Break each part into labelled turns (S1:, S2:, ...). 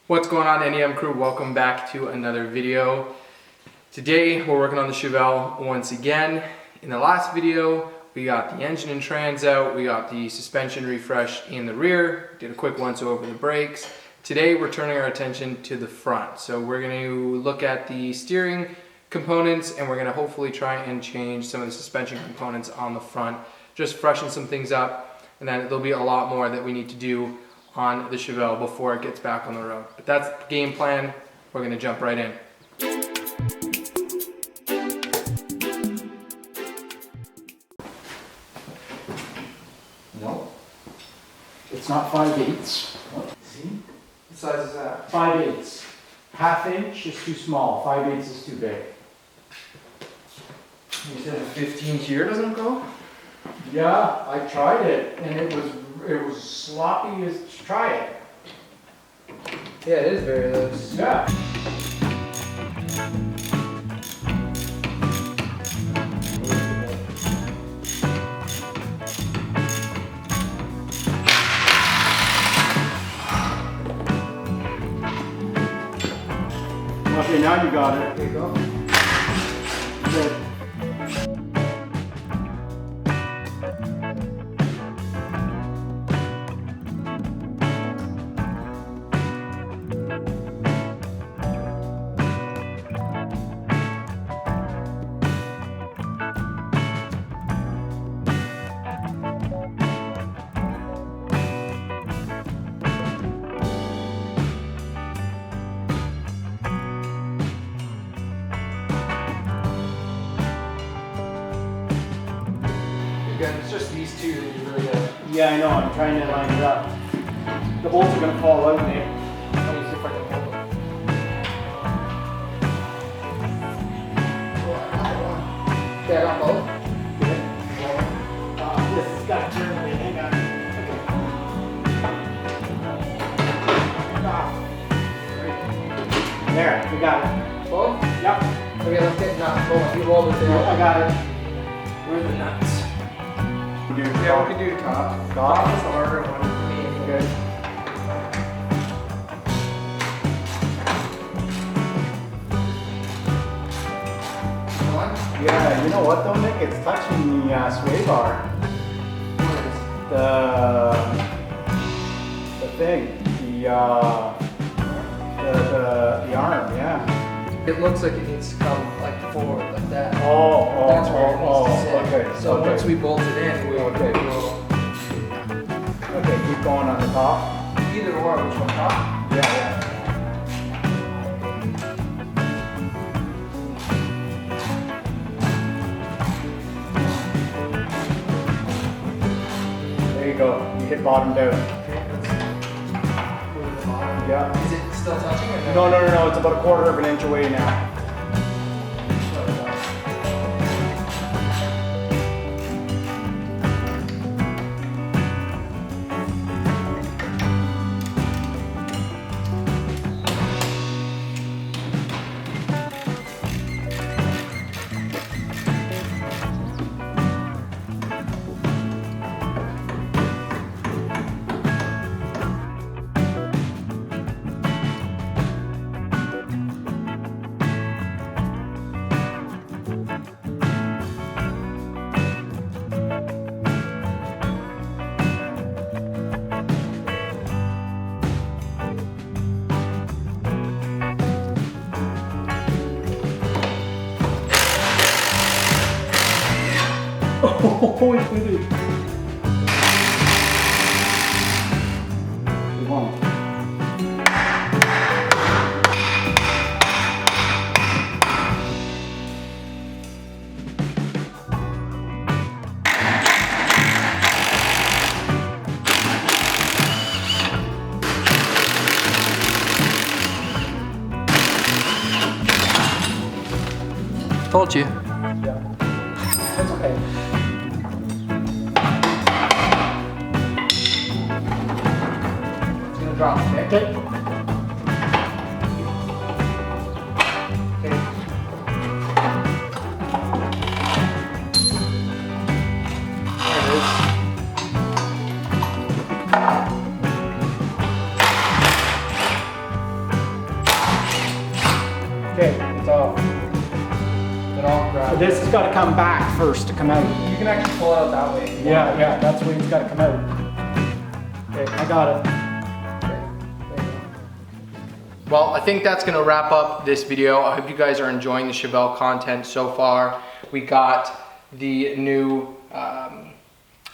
S1: What's going on, NEM crew? Welcome back to another video. Today we're working on the Chevelle once again. In the last video we got the engine and trans out, we got the suspension refresh in the rear, did a quick once over the brakes. Today we're turning our attention to the front. So we're going to look at the steering components and we're going to hopefully try and change some of the suspension components on the front, just freshen some things up, and then there'll be a lot more that we need to do on the Chevelle before it gets back on the road. But that's the game plan. We're gonna jump right in.
S2: No, it's not 5/8. See?
S1: What size is that?
S2: 5/8. Half inch is too small, 5/8 is too big.
S1: You said a 15 here doesn't go?
S2: Yeah, I tried it and it was sloppy as try it.
S1: Yeah, it is very loose.
S2: Yeah. Okay, now you got it.
S1: There you go.
S2: Good.
S1: It's just these two that you really gotta...
S2: Yeah, I know, I'm trying to line it up. The bolts are gonna fall out, Nick.
S1: Let me see if I can hold them. Okay, I got both.
S2: This has got to turn away, hang on. Okay. There, we got it.
S1: Both?
S2: Yep,
S1: Okay, let's get nuts. Hold on, you roll this
S2: I
S1: in.
S2: got it.
S1: Where are the nuts?
S2: Do
S1: Yeah, we can do top. Top is the harder one for me.
S2: Good.
S1: One?
S2: Yeah, you know what though, Nick? It's touching the sway bar. The thing. The arm, yeah.
S1: It looks like it needs to come like forward, like that.
S2: That's
S1: where it needs to sit.
S2: okay.
S1: So
S2: okay.
S1: once we bolt it in, we
S2: Okay.
S1: will
S2: Okay, keep going on the top.
S1: either or, which one top?
S2: Yeah. There you go. You hit bottomed out.
S1: Okay, let's move it along.
S2: Yeah.
S1: Is it still touching or
S2: No. It's about 1/4 of an inch away now. Oh, it's really. Come on.
S1: Told you.
S2: Yeah. That's okay.
S1: It's gonna drop, okay?
S2: Okay.
S1: Okay.
S2: this has got to come back first to come out.
S1: You can actually pull it out that way.
S2: Yeah, yeah, that's the way it's got to come out. Okay, I got it.
S1: Well, I think that's gonna wrap up this video. I hope you guys are enjoying the Chevelle content so far. We got the new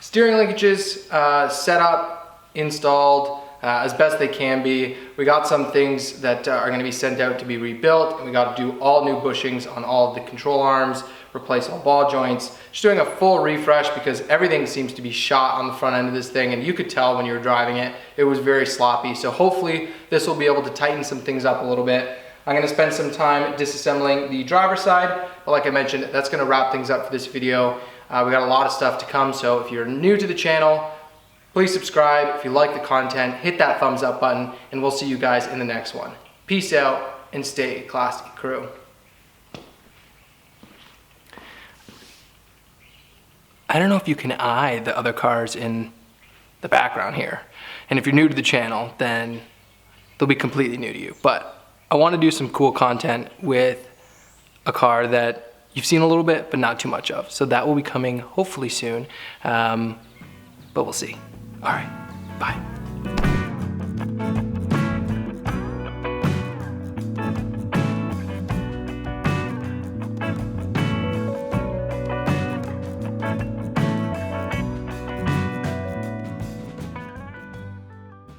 S1: steering linkages set up, installed as best they can be. We got some things that are gonna be sent out to be rebuilt, and we got to do all new bushings on all of the control arms, replace all ball joints, just doing a full refresh because everything seems to be shot on the front end of this thing, and you could tell when you were driving it, it was very sloppy. So hopefully this will be able to tighten some things up a little bit. I'm gonna spend some time disassembling the driver's side, but like I mentioned, that's gonna wrap things up for this video. We got a lot of stuff to come, so if you're new to the channel, please subscribe. If you like the content, hit that thumbs up button, and we'll see you guys in the next one. Peace out and stay classy, crew. I don't know if you can eye the other cars in the background here. And if you're new to the channel, then they'll be completely new to you. But I want to do some cool content with a car that you've seen a little bit, but not too much of. So that will be coming hopefully soon, but we'll see. All right, bye.